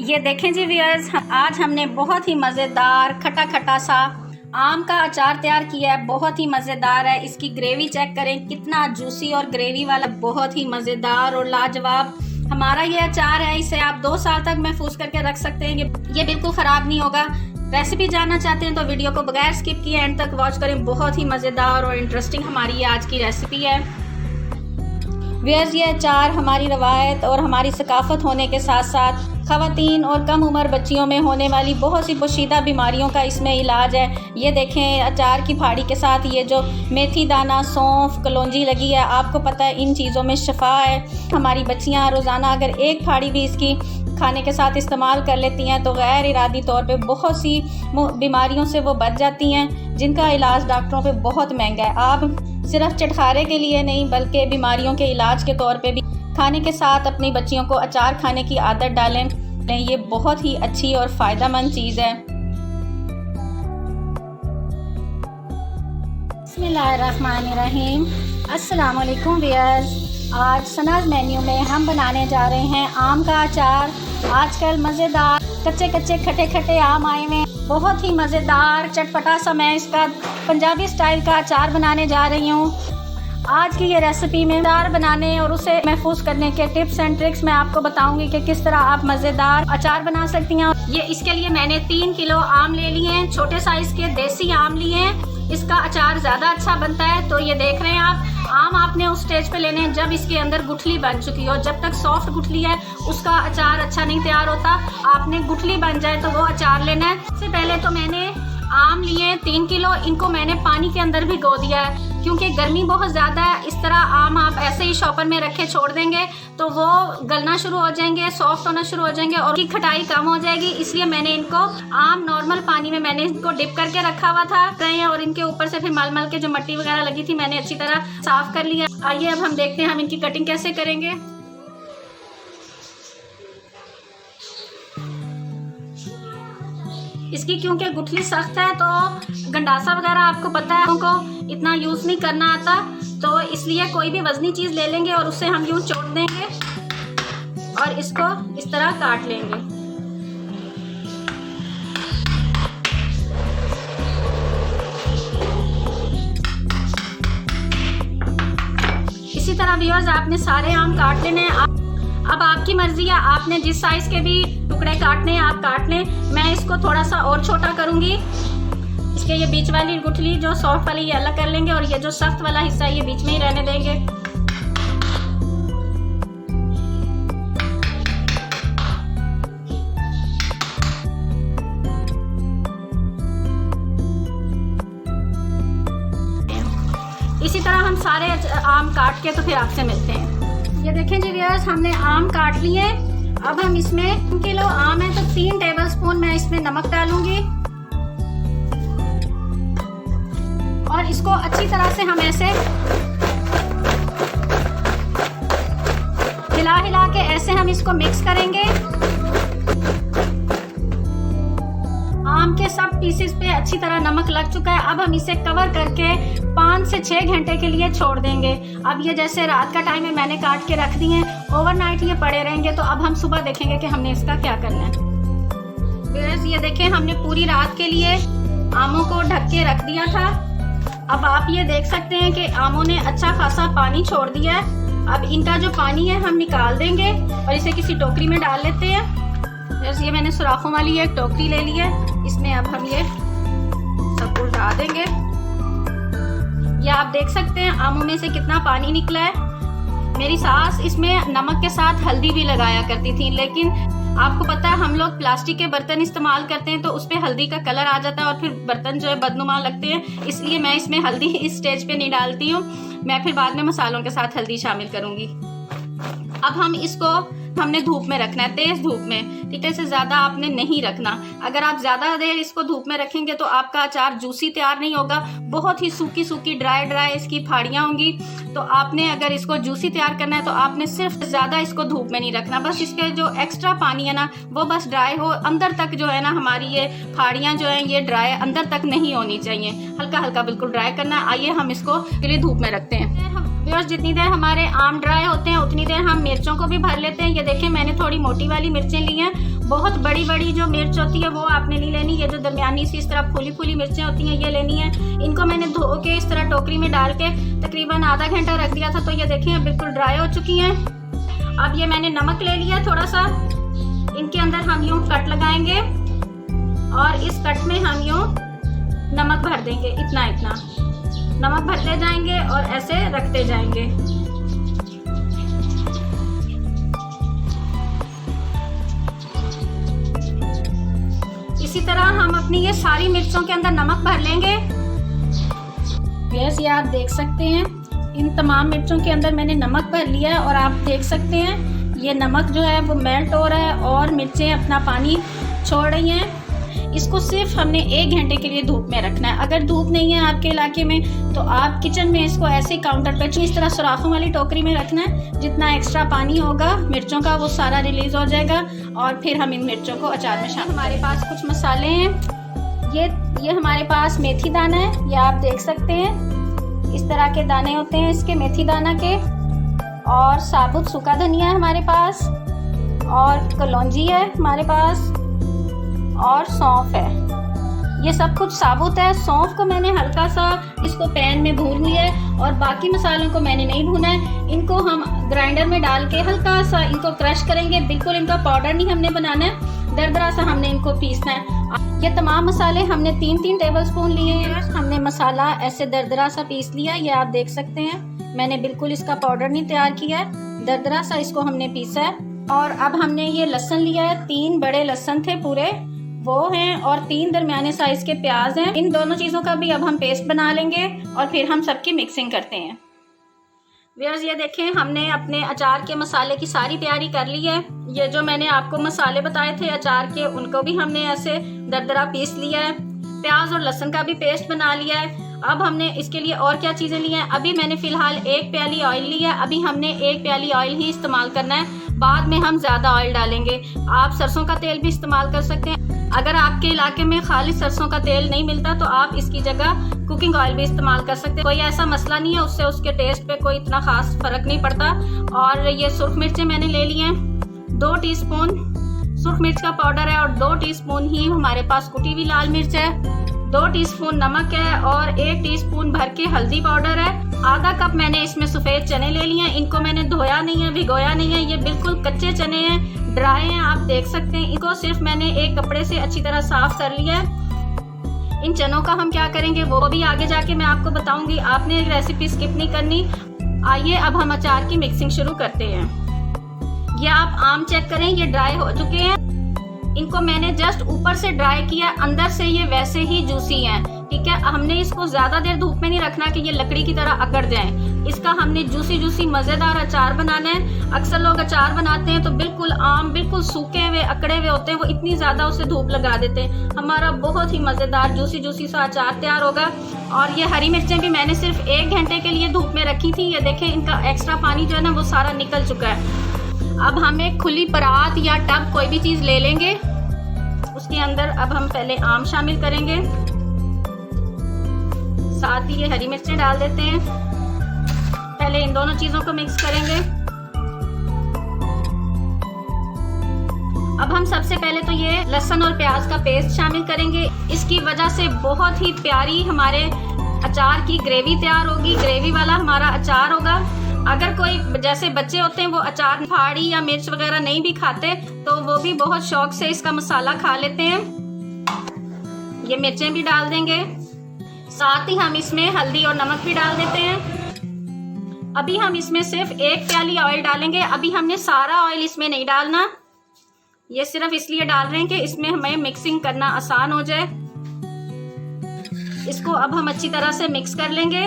ये देखें जी व्यूअर्स, आज हमने बहुत ही मज़ेदार खटा खटा सा आम का अचार तैयार किया है। बहुत ही मज़ेदार है। इसकी ग्रेवी चेक करें, कितना जूसी और ग्रेवी वाला, बहुत ही मज़ेदार और लाजवाब हमारा ये अचार है। इसे आप 2 साल तक महफूज करके रख सकते हैं। ये बिल्कुल ख़राब नहीं होगा। रेसिपी जानना चाहते हैं तो वीडियो को बगैर स्किप किए एंड तक वॉच करें। बहुत ही मज़ेदार और इंटरेस्टिंग हमारी ये आज की रेसिपी है। व्यूअर्स, ये अचार हमारी रवायत और हमारी सकाफत होने के साथ साथ ख़वातीन और कम उम्र बच्चियों में होने वाली बहुत सी पोशीदा बीमारियों का इसमें इलाज है। ये देखें, अचार की फाड़ी के साथ ये जो मेथी दाना, सौंफ, कलौंजी लगी है, आपको पता है इन चीज़ों में शफा है। हमारी बच्चियां रोज़ाना अगर एक फाड़ी भी इसकी खाने के साथ इस्तेमाल कर लेती हैं तो गैर इरादी तौर पे बहुत सी बीमारियों से वो बच जाती हैं, जिनका इलाज डॉक्टरों पे बहुत महंगा है। आप सिर्फ चटखारे के लिए नहीं बल्कि बीमारियों के इलाज के तौर पे भी खाने के साथ अपनी बच्चियों को अचार खाने की आदत डालें। ये बहुत ही अच्छी और फ़ायदेमंद चीज़ है। बिस्मिल्लाहिर्रहमानिर्रहीम। अस्सलाम वालेकुम व्यूअर्स, आज सनाज़ मेन्यू में हम बनाने जा रहे हैं आम का अचार। आजकल मज़ेदार कच्चे कच्चे खटे खटे आम आए हुए, बहुत ही मज़ेदार चटपटा सा मैं इसका पंजाबी स्टाइल का अचार बनाने जा रही हूँ। आज की ये रेसिपी में अचार बनाने और उसे महफूज करने के टिप्स एंड ट्रिक्स मैं आपको बताऊंगी कि किस तरह आप मज़ेदार अचार बना सकती हैं। ये इसके लिए मैंने 3 किलो आम ले लिए हैं, छोटे साइज के देसी आम लिए हैं। इसका अचार ज़्यादा अच्छा बनता है। तो ये देख रहे हैं आप, आम आपने उस स्टेज पे लेने हैं जब इसके अंदर गुठली बन चुकी हो। जब तक सॉफ्ट गुठली है उसका अचार अच्छा नहीं तैयार होता। आपने गुठली बन जाए तो वो अचार लेना है। सबसे पहले तो मैंने आम लिए 3 किलो, इनको मैंने पानी के अंदर भी गो दिया है क्योंकि गर्मी बहुत ज़्यादा है। इस तरह आम आप ऐसे ही शॉपर में रखे छोड़ देंगे तो वो गलना शुरू हो जाएंगे, सॉफ्ट होना शुरू हो जाएंगे और उनकी खटाई कम हो जाएगी। इसलिए मैंने इनको आम नॉर्मल पानी में मैंने इनको डिप करके रखा हुआ था और इनके ऊपर से फिर मल मल के जो मिट्टी वगैरह लगी थी मैंने अच्छी तरह साफ कर लिया। आइए अब हम देखते हैं हम इनकी कटिंग कैसे करेंगे। इसकी क्योंकि गुठली सख्त है तो गंडासा वगैरह आपको पता है उनको इतना यूज़ नहीं करना आता, तो इसलिए कोई भी वजनी चीज़ ले लेंगे और उससे हम यूँ चोट देंगे और इसको इस तरह काट लेंगे। इसी तरह व्यूअर्स आपने सारे आम काट लेने हैं। अब आपकी मर्जी है, आपने जिस साइज के भी टुकड़े काटने हैं आप काट लें। मैं इसको थोड़ा सा और छोटा करूंगी। इसके ये बीच वाली गुठली जो सॉफ्ट वाली ये अलग कर लेंगे और ये जो सख्त वाला हिस्सा ये बीच में ही रहने देंगे। इसी तरह हम सारे आम काट के तो फिर आपसे मिलते हैं। ये देखें जी व्यूअर्स, हमने आम काट लिए। अब हम इसमें 3 किलो आम है तो 3 टेबलस्पून मैं इसमें नमक डालूंगी और इसको अच्छी तरह से हम ऐसे हिला हिला के ऐसे हम इसको मिक्स करेंगे। आम के सब पीसेस पे अच्छी तरह नमक लग चुका है। अब हम इसे कवर करके 5 से 6 घंटे के लिए छोड़ देंगे। अब ये जैसे रात का टाइम है मैंने काट के रख दिए हैं, ओवरनाइट ये पड़े रहेंगे। तो अब हम सुबह देखेंगे कि हमने इसका क्या करना है। व्यूअर्स, ये देखें, हमने पूरी रात के लिए आमों को ढक के रख दिया था। अब आप ये देख सकते हैं कि आमों ने अच्छा खासा पानी छोड़ दिया है। अब इनका जो पानी है हम निकाल देंगे और इसे किसी टोकरी में डाल लेते हैं। ये मैंने सुराखों वाली एक टोकरी ले ली है, इसमें अब हम ये सब उल्टा देंगे। ये आप देख सकते हैं आमों में से कितना पानी निकला है। मेरी सास इसमें नमक के साथ हल्दी भी लगाया करती थी, लेकिन आपको पता है हम लोग प्लास्टिक के बर्तन इस्तेमाल करते हैं तो उस पर हल्दी का कलर आ जाता है और फिर बर्तन जो है बदनुमा लगते हैं। इसलिए मैं इसमें हल्दी इस स्टेज पे नहीं डालती हूँ। मैं फिर बाद में मसालों के साथ हल्दी शामिल करूँगी। अब हम इसको हमने धूप में रखना है, तेज धूप में, ठीक है। इससे ज़्यादा आपने नहीं रखना। अगर आप ज़्यादा देर इसको धूप में रखेंगे तो आपका अचार जूसी तैयार नहीं होगा, बहुत ही सूखी सूखी ड्राई इसकी फाड़ियाँ होंगी। तो आपने अगर इसको जूसी तैयार करना है तो आपने सिर्फ ज़्यादा इसको धूप में नहीं रखना, बस इसके जो एक्स्ट्रा पानी है ना वो बस ड्राई हो, अंदर तक जो है ना हमारी ये फाड़ियाँ जो हैं ये ड्राई अंदर तक नहीं होनी चाहिए, हल्का हल्का बिल्कुल ड्राई करना है। आइए हम इसको के लिए धूप में रखते हैं। व्यूअर्स, जितनी देर हमारे आम ड्राई होते हैं उतनी देर हम मिर्चों को भी भर लेते हैं। ये देखें, मैंने थोड़ी मोटी वाली मिर्चें ली हैं। बहुत बड़ी बड़ी जो मिर्च होती है वो आपने नहीं लेनी। ये जो दरमियानी सी इस तरह फूली फूली मिर्चें होती हैं ये लेनी है। इनको मैंने धो के इस तरह टोकरी में डाल के तकरीबन आधा घंटा रख दिया था। तो ये देखें अब बिल्कुल ड्राई हो चुकी हैं। अब ये मैंने नमक ले लिया थोड़ा सा, इनके अंदर हम यूँ कट लगाएंगे और इस कट में हम यूँ नमक भर देंगे। इतना इतना नमक भरते जाएंगे और ऐसे रखते जाएंगे। इसी तरह हम अपनी ये सारी मिर्चों के अंदर नमक भर लेंगे। ये आप देख सकते हैं इन तमाम मिर्चों के अंदर मैंने नमक भर लिया है और आप देख सकते हैं ये नमक जो है वो मेल्ट हो रहा है और मिर्चें अपना पानी छोड़ रही हैं। इसको सिर्फ हमने 1 घंटे के लिए धूप में रखना है। अगर धूप नहीं है आपके इलाके में तो आप किचन में इसको ऐसे काउंटर पर इस तरह सुराखों वाली टोकरी में रखना है। जितना एक्स्ट्रा पानी होगा मिर्चों का वो सारा रिलीज हो जाएगा और फिर हम इन मिर्चों को अचार में शामिल। हमारे पास कुछ मसाले हैं। ये हमारे पास मेथी दाना है, ये आप देख सकते हैं इस तरह के दाने होते हैं इसके, मेथी दाना के। और साबुत सूखा धनिया है हमारे पास, और कलौंजी है हमारे पास, और सौंफ है। ये सब कुछ साबुत है। सौंफ को मैंने हल्का सा इसको पैन में भून लिया है और बाकी मसालों को मैंने नहीं भूना है। इनको हम ग्राइंडर में डाल के हल्का सा इनको क्रश करेंगे। बिल्कुल इनका पाउडर नहीं हमने बनाना है, दरदरा सा हमने इनको पीसना है। ये तमाम मसाले हमने 3-3 टेबलस्पून लिए हैं। हमने मसाला ऐसे दरदरा सा पीस लिया। ये आप देख सकते हैं मैंने बिल्कुल इसका पाउडर नहीं तैयार किया है, दरदरा सा इसको हमने पीसा है। और अब हमने ये लहसुन लिया है, 3 बड़े लहसुन थे पूरे वो हैं, और 3 दरमियाने साइज के प्याज हैं। इन दोनों चीज़ों का भी अब हम पेस्ट बना लेंगे और फिर हम सबकी मिक्सिंग करते हैं। व्यूअर्स, ये देखें हमने अपने अचार के मसाले की सारी तैयारी कर ली है। ये जो मैंने आपको मसाले बताए थे अचार के उनको भी हमने ऐसे दरदरा पीस लिया है। प्याज और लहसुन का भी पेस्ट बना लिया है। अब हमने इसके लिए और क्या चीज़ें ली हैं, अभी मैंने फ़िलहाल 1 प्याली ऑयल ली है। अभी हमने 1 प्याली ऑयल ही इस्तेमाल करना है, बाद में हम ज़्यादा ऑयल डालेंगे। आप सरसों का तेल भी इस्तेमाल कर सकते हैं। अगर आपके इलाके में खालिस सरसों का तेल नहीं मिलता तो आप इसकी जगह कुकिंग ऑयल भी इस्तेमाल कर सकते हैं। कोई ऐसा मसला नहीं है, उससे उसके टेस्ट पे कोई इतना खास फ़र्क नहीं पड़ता। और ये सुर्ख मिर्चें मैंने ले ली हैं, 2 टीस्पून सुर्ख मिर्च का पाउडर है और 2 टीस्पून ही हमारे पास कुटी हुई लाल मिर्च है, 2 टीस्पून नमक है और 1 टीस्पून भर के हल्दी पाउडर है। आधा कप मैंने इसमें सफ़ेद चने ले लिए हैं। इनको मैंने धोया नहीं है, भिगोया नहीं है, ये बिल्कुल कच्चे चने हैं, ड्राई हैं, आप देख सकते हैं। इनको सिर्फ मैंने एक कपड़े से अच्छी तरह साफ कर लिया है। इन चनों का हम क्या करेंगे वो भी आगे जाके मैं आपको बताऊंगी, आपने रेसिपी स्किप नहीं करनी। आइए अब हम अचार की मिक्सिंग शुरू करते हैं। ये आप आम चेक करें, ये ड्राई हो चुके हैं। इनको मैंने जस्ट ऊपर से ड्राई किया, अंदर से ये वैसे ही जूसी हैं, ठीक है। हमने इसको ज़्यादा देर धूप में नहीं रखना कि ये लकड़ी की तरह अकड़ जाएं। इसका हमने जूसी जूसी मज़ेदार अचार बनाना है। अक्सर लोग अचार बनाते हैं तो बिल्कुल आम बिल्कुल सूखे हुए अकड़े हुए होते हैं, वो इतनी ज़्यादा उसे धूप लगा देते हैं। हमारा बहुत ही मज़ेदार जूसी जूसी सा अचार तैयार होगा। और ये हरी मिर्चें भी मैंने सिर्फ 1 घंटे के लिए धूप में रखी थी। ये देखें इनका एक्स्ट्रा पानी जो है ना वो सारा निकल चुका है। अब हम एक खुली परात या टब कोई भी चीज़ ले लेंगे, उसके अंदर अब हम पहले आम शामिल करेंगे, साथ ही ये हरी मिर्चें डाल देते हैं। पहले इन दोनों चीज़ों को मिक्स करेंगे। अब हम सबसे पहले तो ये लहसुन और प्याज का पेस्ट शामिल करेंगे। इसकी वजह से बहुत ही प्यारी हमारे अचार की ग्रेवी तैयार होगी, ग्रेवी वाला हमारा अचार होगा। अगर कोई जैसे बच्चे होते हैं वो अचार फाड़ी या मिर्च वगैरह नहीं भी खाते तो वो भी बहुत शौक से इसका मसाला खा लेते हैं। ये मिर्चें भी डाल देंगे, साथ ही हम इसमें हल्दी और नमक भी डाल देते हैं। अभी हम इसमें सिर्फ 1 प्याली ऑयल डालेंगे। अभी हमने सारा ऑयल इसमें नहीं डालना, ये सिर्फ इसलिए डाल रहे हैं कि इसमें हमें मिक्सिंग करना आसान हो जाए। इसको अब हम अच्छी तरह से मिक्स कर लेंगे।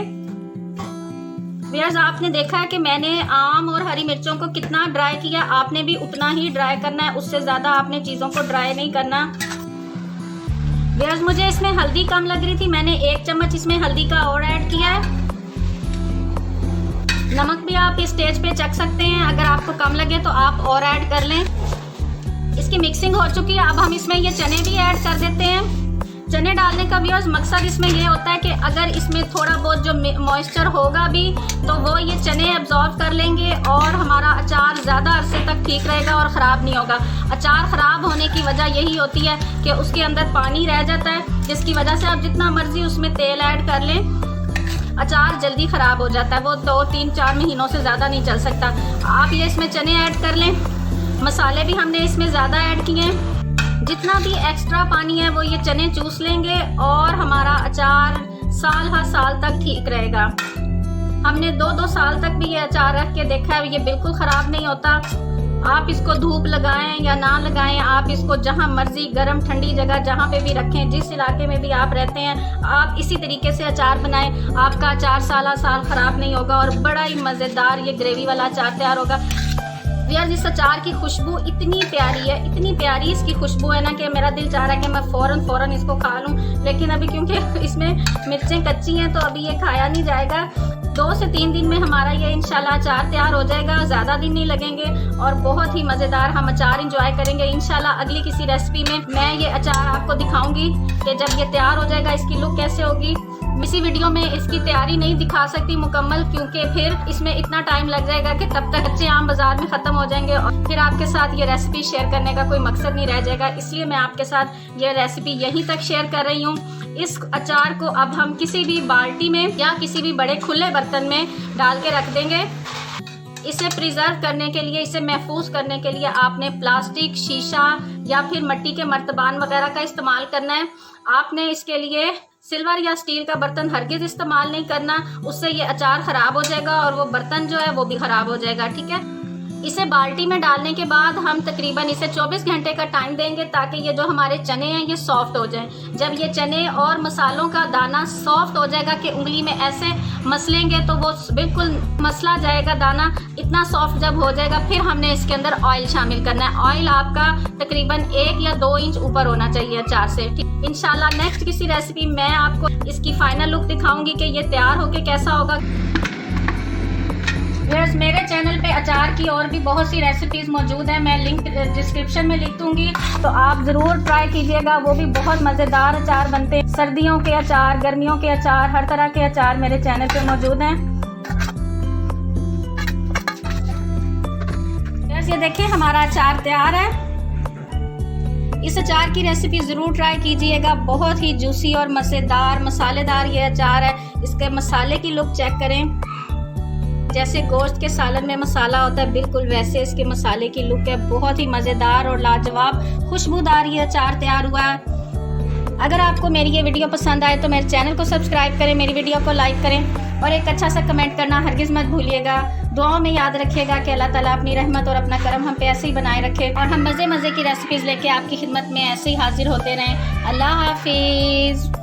व्यूअर्स, आपने देखा है कि मैंने आम और हरी मिर्चों को कितना ड्राई किया, आपने भी उतना ही ड्राई करना है, उससे ज़्यादा आपने चीज़ों को ड्राई नहीं करना। व्यूअर्स, मुझे इसमें हल्दी कम लग रही थी, मैंने 1 चम्मच इसमें हल्दी का और ऐड किया है। नमक भी आप इस स्टेज पे चख सकते हैं, अगर आपको कम लगे तो आप और ऐड कर लें। इसकी मिक्सिंग हो चुकी है, अब हम इसमें ये चने भी ऐड कर देते हैं। चने डालने का व्यूअर्स मकसद इसमें ये होता है कि अगर इसमें थोड़ा बहुत जो मॉइस्चर होगा भी तो वो ये चने एब्जॉर्ब कर लेंगे और हमारा अचार ज़्यादा अरसे तक ठीक रहेगा और ख़राब नहीं होगा। अचार ख़राब होने की वजह यही होती है कि उसके अंदर पानी रह जाता है, जिसकी वजह से आप जितना मर्जी उसमें तेल ऐड कर लें अचार जल्दी ख़राब हो जाता है। वो 2, 3, 4 महीनों से ज़्यादा नहीं चल सकता। आप ये इसमें चने ऐड कर लें। मसाले भी हमने इसमें ज़्यादा ऐड किए हैं। जितना भी एक्स्ट्रा पानी है वो ये चने चूस लेंगे और हमारा अचार साल हर साल तक ठीक रहेगा। हमने 2-2 साल तक भी ये अचार रख के देखा है, ये बिल्कुल ख़राब नहीं होता। आप इसको धूप लगाएं या ना लगाएं, आप इसको जहां मर्जी गर्म ठंडी जगह जहां पे भी रखें, जिस इलाके में भी आप रहते हैं, आप इसी तरीके से अचार बनाएं। आपका अचार साल ख़राब नहीं होगा और बड़ा ही मज़ेदार ये ग्रेवी वाला अचार तैयार होगा। यार इस अचार की खुशबू इतनी प्यारी है, इतनी प्यारी इसकी खुशबू है ना कि मेरा दिल चाह रहा है कि मैं फ़ौरन इसको खा लूँ, लेकिन अभी क्योंकि इसमें मिर्चें कच्ची हैं तो अभी ये खाया नहीं जाएगा। 2 से 3 दिन में हमारा ये इंशाल्लाह अचार तैयार हो जाएगा, ज़्यादा दिन नहीं लगेंगे और बहुत ही मज़ेदार हम अचार इंजॉय करेंगे। इंशाल्लाह अगली किसी रेसिपी में मैं ये अचार आपको दिखाऊंगी कि जब ये तैयार हो जाएगा इसकी लुक कैसे होगी। इसी वीडियो में इसकी तैयारी नहीं दिखा सकती मुकम्मल, क्योंकि फिर इसमें इतना टाइम लग जाएगा कि तब तक कच्चे आम बाजार में ख़त्म हो जाएंगे और फिर आपके साथ ये रेसिपी शेयर करने का कोई मकसद नहीं रह जाएगा। इसलिए मैं आपके साथ ये रेसिपी यहीं तक शेयर कर रही हूँ। इस अचार को अब हम किसी भी बाल्टी में या किसी भी बड़े खुले बर्तन में डाल के रख देंगे। इसे प्रिजर्व करने के लिए, इसे महफूज करने के लिए आपने प्लास्टिक, शीशा या फिर मिट्टी के मर्तबान वगैरह का इस्तेमाल करना है। आपने इसके लिए सिल्वर या स्टील का बर्तन हरगिज़ इस्तेमाल नहीं करना, उससे ये अचार ख़राब हो जाएगा और वो बर्तन जो है वो भी ख़राब हो जाएगा। ठीक है, इसे बाल्टी में डालने के बाद हम तकरीबन इसे 24 घंटे का टाइम देंगे ताकि ये जो हमारे चने हैं ये सॉफ्ट हो जाएं। जब ये चने और मसालों का दाना सॉफ्ट हो जाएगा कि उंगली में ऐसे मसलेंगे तो वो बिल्कुल मसला जाएगा दाना, इतना सॉफ्ट जब हो जाएगा फिर हमने इसके अंदर ऑयल शामिल करना है। ऑयल आपका तकरीबन 1 या 2 इंच ऊपर होना चाहिए अचार से। इंशाल्लाह नेक्स्ट किसी रेसिपी में आपको इसकी फाइनल लुक दिखाऊंगी कि ये तैयार होके कैसा होगा। यस, मेरे चैनल पे अचार की और भी बहुत सी रेसिपीज़ मौजूद हैं, मैं लिंक डिस्क्रिप्शन में लिख दूंगी, तो आप ज़रूर ट्राई कीजिएगा। वो भी बहुत मज़ेदार अचार बनते हैं। सर्दियों के अचार, गर्मियों के अचार, हर तरह के अचार मेरे चैनल पे मौजूद हैं। यस, ये देखें हमारा अचार तैयार है। इस अचार की रेसिपी ज़रूर ट्राई कीजिएगा। बहुत ही जूसी और मज़ेदार मसालेदार ये अचार है। इसके मसाले की लुक चेक करें, जैसे गोश्त के सालन में मसाला होता है बिल्कुल वैसे इसके मसाले की लुक है। बहुत ही मज़ेदार और लाजवाब खुशबूदार ये अचार तैयार हुआ है। अगर आपको मेरी ये वीडियो पसंद आए तो मेरे चैनल को सब्सक्राइब करें, मेरी वीडियो को लाइक करें और एक अच्छा सा कमेंट करना हरगिज़ मत भूलिएगा। दुआओं में याद रखिएगा कि अल्लाह ताला अपनी रहमत और अपना करम हम पे ऐसे ही बनाए रखे और हम मज़े मज़े की रेसिपीज़ लेके आपकी खिदमत में ऐसे ही हाजिर होते रहें। अल्लाह हाफिज़।